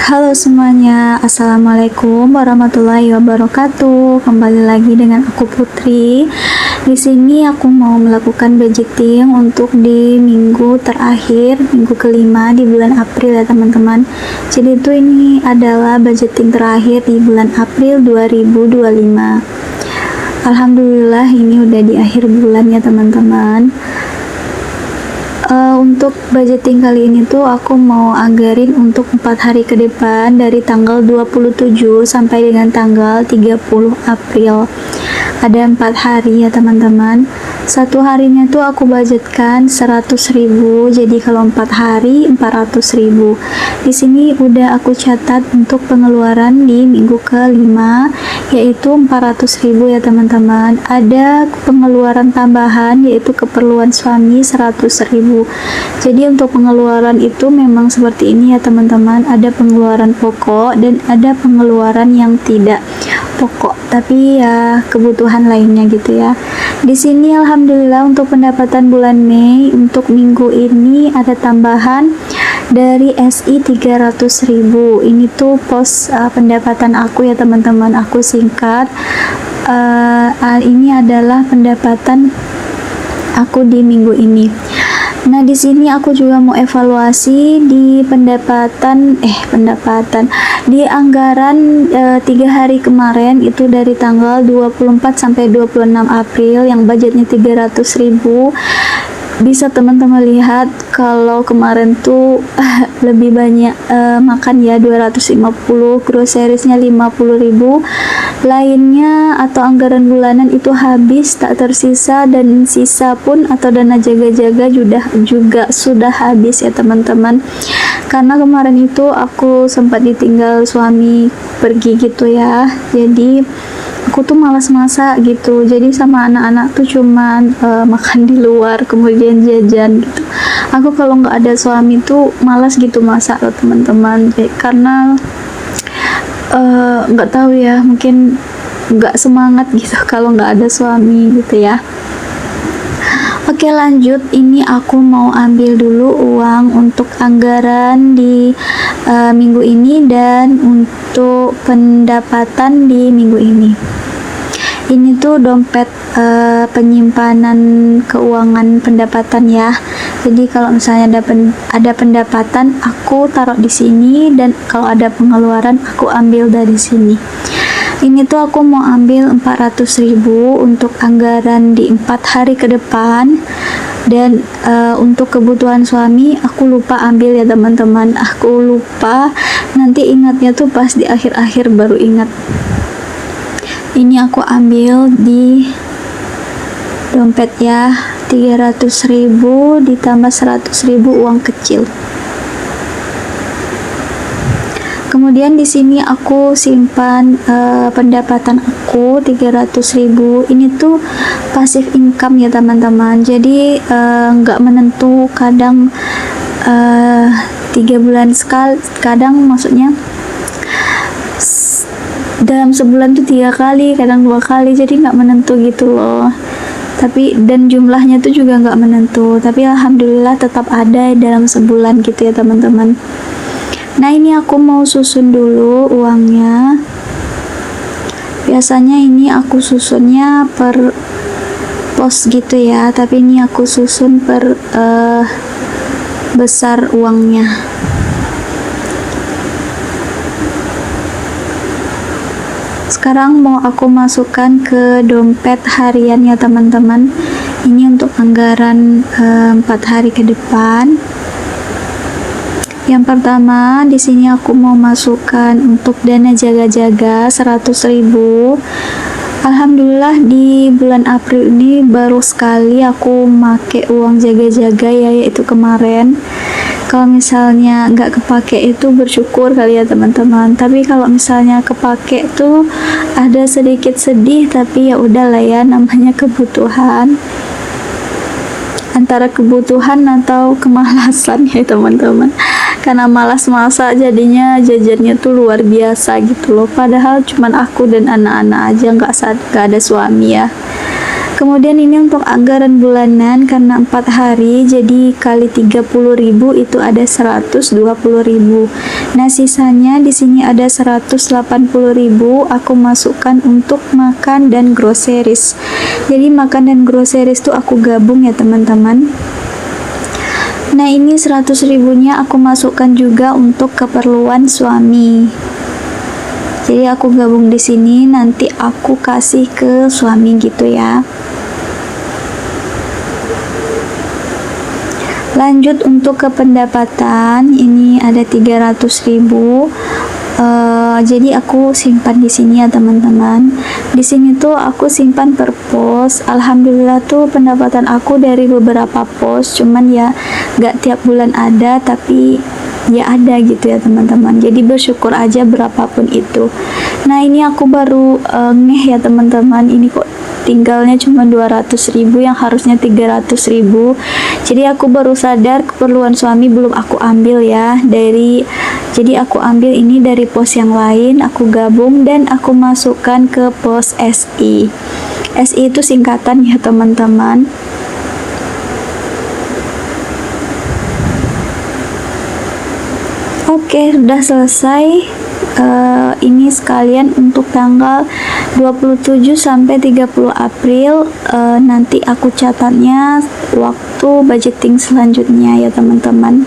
Halo semuanya, Assalamualaikum warahmatullahi wabarakatuh. Kembali lagi dengan aku Putri. Di sini aku mau melakukan budgeting untuk di minggu terakhir, minggu kelima di bulan April ya teman-teman. Jadi itu ini adalah budgeting terakhir di bulan April 2025. Alhamdulillah ini udah di akhir bulan ya teman-teman. Untuk budgeting kali ini tuh aku mau anggarin untuk 4 hari ke depan dari tanggal 27 sampai dengan tanggal 30 April. Ada 4 hari ya teman-teman. Satu harinya tuh aku budgetkan 100.000. Jadi kalau 4 hari 400.000. Di sini udah aku catat untuk pengeluaran di minggu ke-5 yaitu 400.000 ya teman-teman. Ada pengeluaran tambahan yaitu keperluan suami 100.000. Jadi untuk pengeluaran itu memang seperti ini ya teman-teman. Ada pengeluaran pokok dan ada pengeluaran yang tidak pokok, tapi ya kebutuhan lainnya gitu ya. Di sini alhamdulillah untuk pendapatan bulan Mei untuk minggu ini ada tambahan dari SI 300.000. Ini tuh pos pendapatan aku ya teman-teman. Aku singkat. Ini adalah pendapatan aku di minggu ini. Nah, di sini aku juga mau evaluasi di pendapatan di anggaran 3 hari kemarin itu dari tanggal 24 sampai 26 April yang budgetnya 300.000. Bisa teman-teman lihat kalau kemarin tuh lebih banyak makan ya 250, groceries-nya 50.000, lainnya atau anggaran bulanan itu habis tak tersisa, dan sisa pun atau dana jaga-jaga juga sudah habis ya teman-teman. Karena kemarin itu aku sempat ditinggal suami pergi gitu ya, jadi aku tuh malas masak gitu. Jadi sama anak-anak tuh cuman makan di luar kemudian jajan gitu. Aku kalau nggak ada suami tuh malas gitu masak loh teman-teman, karena nggak tahu ya, mungkin nggak semangat gitu kalau nggak ada suami gitu ya. Oke, lanjut. Ini aku mau ambil dulu uang untuk anggaran di minggu ini dan untuk pendapatan di minggu ini. Ini tuh dompet penyimpanan keuangan pendapatan ya. Jadi kalau misalnya ada pendapatan aku taruh di sini, dan kalau ada pengeluaran aku ambil dari sini. Ini tuh aku mau ambil 400.000 untuk anggaran di 4 hari ke depan. Dan untuk kebutuhan suami aku lupa ambil ya teman-teman. Aku lupa, nanti ingatnya tuh pas di akhir-akhir baru ingat. Ini aku ambil di dompet ya, 300.000 ditambah 100.000 uang kecil. Kemudian di sini aku simpan pendapatan aku 300.000. Ini tuh passive income ya teman-teman. Jadi nggak menentu, kadang 3 bulan sekali, kadang maksudnya dalam sebulan tuh 3 kali, kadang 2 kali. Jadi nggak menentu gitu loh. Tapi dan jumlahnya tuh juga nggak menentu. Tapi alhamdulillah tetap ada dalam sebulan gitu ya teman-teman. Nah, ini aku mau susun dulu uangnya. Biasanya ini aku susunnya per pos gitu ya, tapi ini aku susun per besar uangnya. Sekarang mau aku masukkan ke dompet harian ya teman-teman. Ini untuk anggaran 4 hari ke depan. Yang pertama di sini aku mau masukkan untuk dana jaga-jaga 100.000. Alhamdulillah di bulan April ini baru sekali aku make uang jaga-jaga ya, yaitu kemarin. Kalau misalnya nggak kepake itu bersyukur kali ya teman-teman. Tapi kalau misalnya kepake tuh ada sedikit sedih, tapi ya udahlah ya, namanya kebutuhan. Antara kebutuhan atau kemalasan ya teman-teman. Karena malas masak jadinya jajannya tuh luar biasa gitu loh. Padahal cuman aku dan anak-anak aja, nggak ada suami ya. Kemudian ini untuk anggaran bulanan, karena 4 hari jadi kali 30.000 itu ada 120.000. Nah, sisanya di sini ada 180.000 aku masukkan untuk makan dan groceries. Jadi makan dan groceries tuh aku gabung ya teman-teman. Nah, ini 100.000-nya aku masukkan juga untuk keperluan suami. Jadi aku gabung di sini, nanti aku kasih ke suami gitu ya. Lanjut untuk ke pendapatan, ini ada 300.000. Jadi aku simpan di sini ya teman-teman. Di sini tuh aku simpan per pos. Alhamdulillah tuh pendapatan aku dari beberapa pos, cuman ya gak tiap bulan ada, tapi ya ada gitu ya teman-teman. Jadi bersyukur aja berapapun itu. Nah, ini aku baru ngeh ya teman-teman, ini kok tinggalnya cuma 200.000 yang harusnya 300.000. Jadi aku baru sadar keperluan suami belum aku ambil ya, jadi aku ambil ini dari pos yang lain, aku gabung dan aku masukkan ke pos SI. SI itu singkatan ya teman-teman. Oke, sudah selesai. Ini sekalian untuk tanggal 27 sampai 30 April. Nanti aku catatnya waktu budgeting selanjutnya ya teman-teman.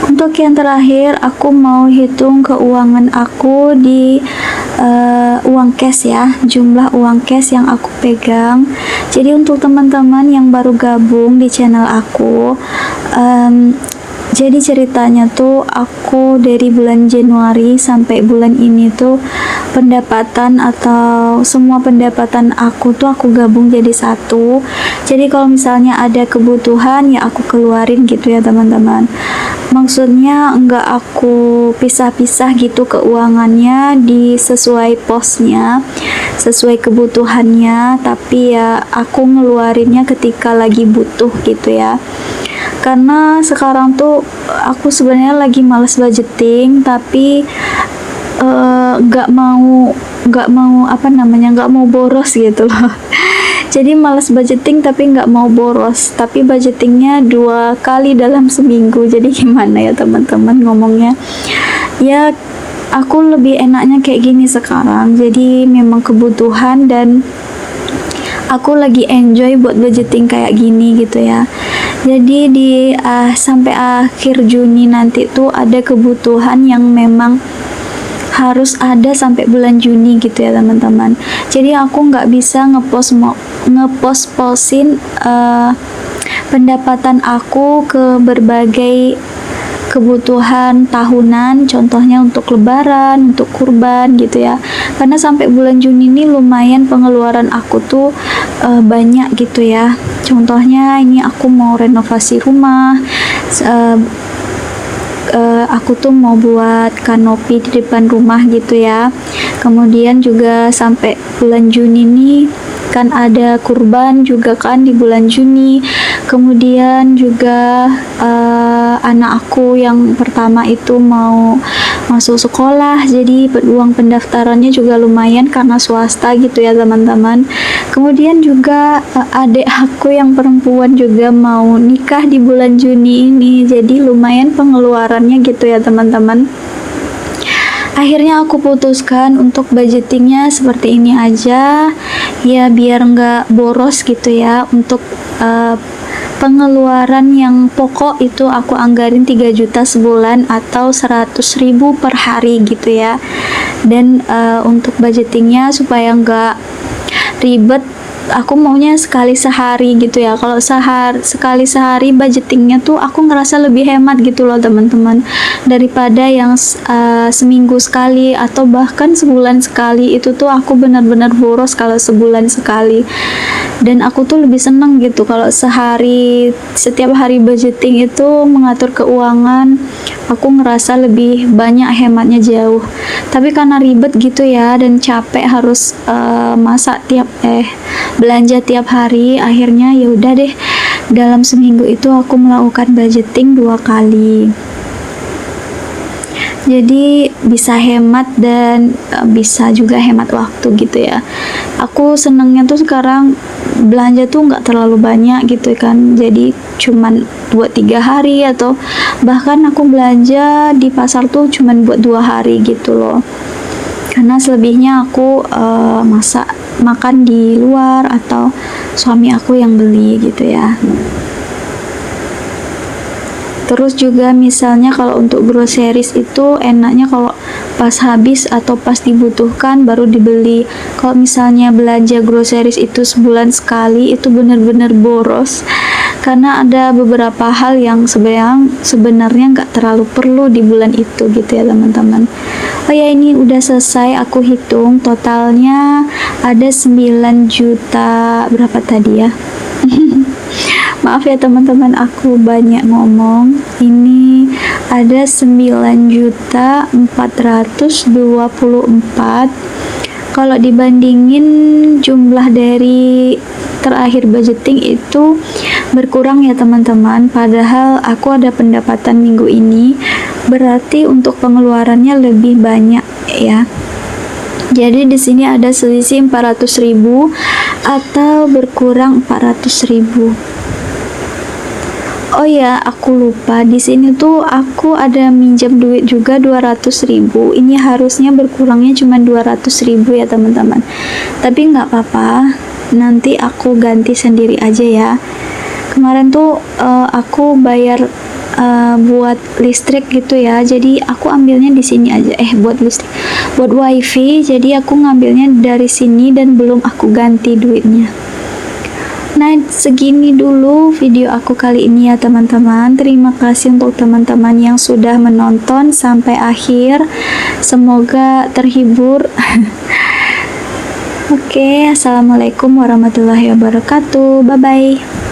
Untuk yang terakhir, aku mau hitung keuangan aku di uang cash ya, jumlah uang cash yang aku pegang. Jadi untuk teman-teman yang baru gabung di channel aku, jadi ceritanya tuh aku dari bulan Januari sampai bulan ini tuh pendapatan atau semua pendapatan aku tuh aku gabung jadi satu. Jadi kalau misalnya ada kebutuhan ya aku keluarin gitu ya teman-teman. Maksudnya enggak aku pisah-pisah gitu keuangannya sesuai posnya, sesuai kebutuhannya, tapi ya aku ngeluarinnya ketika lagi butuh gitu ya. Karena sekarang tuh aku sebenarnya lagi males budgeting, tapi nggak mau boros gitu loh. Jadi malas budgeting tapi nggak mau boros, tapi budgetingnya 2 kali dalam seminggu. Jadi gimana ya teman-teman ngomongnya ya, aku lebih enaknya kayak gini sekarang. Jadi memang kebutuhan dan aku lagi enjoy buat budgeting kayak gini gitu ya. Jadi sampai akhir Juni nanti tuh ada kebutuhan yang memang harus ada sampai bulan Juni gitu ya teman-teman. Jadi aku nggak bisa ngepost-postin pendapatan aku ke berbagai kebutuhan tahunan, contohnya untuk lebaran, untuk kurban gitu ya. Karena sampai bulan Juni ini lumayan pengeluaran aku tuh banyak gitu ya. Contohnya ini aku mau renovasi rumah, aku tuh mau buat kanopi di depan rumah gitu ya. Kemudian juga sampai bulan Juni nih kan ada kurban juga kan di bulan Juni. Kemudian juga anak aku yang pertama itu mau masuk sekolah, jadi uang pendaftarannya juga lumayan karena swasta gitu ya teman-teman. Kemudian juga adik aku yang perempuan juga mau nikah di bulan Juni ini, jadi lumayan pengeluarannya gitu ya teman-teman. Akhirnya aku putuskan untuk budgetingnya seperti ini aja ya, biar nggak boros gitu ya. Untuk pengeluaran yang pokok itu aku anggarin 3 juta sebulan atau 100.000 per hari gitu ya. Dan untuk budgetingnya supaya nggak ribet, aku maunya sekali sehari gitu ya. Kalau sekali sehari budgetingnya tuh aku ngerasa lebih hemat gitu loh teman-teman, daripada yang seminggu sekali atau bahkan sebulan sekali. Itu tuh aku benar-benar boros kalau sebulan sekali. Dan aku tuh lebih seneng gitu kalau setiap hari budgeting itu mengatur keuangan aku ngerasa lebih banyak hematnya jauh. Tapi karena ribet gitu ya dan capek harus belanja tiap hari, akhirnya ya udah deh, dalam seminggu itu aku melakukan budgeting 2 kali. Jadi bisa hemat dan bisa juga hemat waktu gitu ya. Aku senengnya tuh sekarang belanja tuh nggak terlalu banyak gitu kan, jadi cuman buat 3 hari, atau bahkan aku belanja di pasar tuh cuman buat 2 hari gitu loh, karena selebihnya aku makan di luar atau suami aku yang beli gitu ya. Terus juga misalnya kalau untuk groceries itu enaknya kalau pas habis atau pas dibutuhkan baru dibeli. Kalau misalnya belanja groceries itu sebulan sekali, itu benar-benar boros. Karena ada beberapa hal yang sebenarnya nggak terlalu perlu di bulan itu gitu ya teman-teman. Oh ya, ini udah selesai, aku hitung totalnya ada 9 juta berapa tadi ya. Maaf ya teman-teman, aku banyak ngomong. Ini ada 9.424. Kalau dibandingin jumlah dari terakhir budgeting itu berkurang ya teman-teman. Padahal aku ada pendapatan minggu ini, berarti untuk pengeluarannya lebih banyak ya. Jadi di sini ada selisih 400.000 atau berkurang 400.000. Oh ya, aku lupa, di sini tuh aku ada minjam duit juga 200.000. Ini harusnya berkurangnya cuma 200.000 ya teman-teman. Tapi nggak apa-apa, nanti aku ganti sendiri aja ya. Kemarin tuh aku bayar buat listrik gitu ya, jadi aku ambilnya di sini aja. Buat wifi, jadi aku ngambilnya dari sini dan belum aku ganti duitnya. Nah, segini dulu video aku kali ini ya teman-teman. Terima kasih untuk teman-teman yang sudah menonton sampai akhir. Semoga terhibur. Oke, assalamualaikum warahmatullahi wabarakatuh. Bye-bye.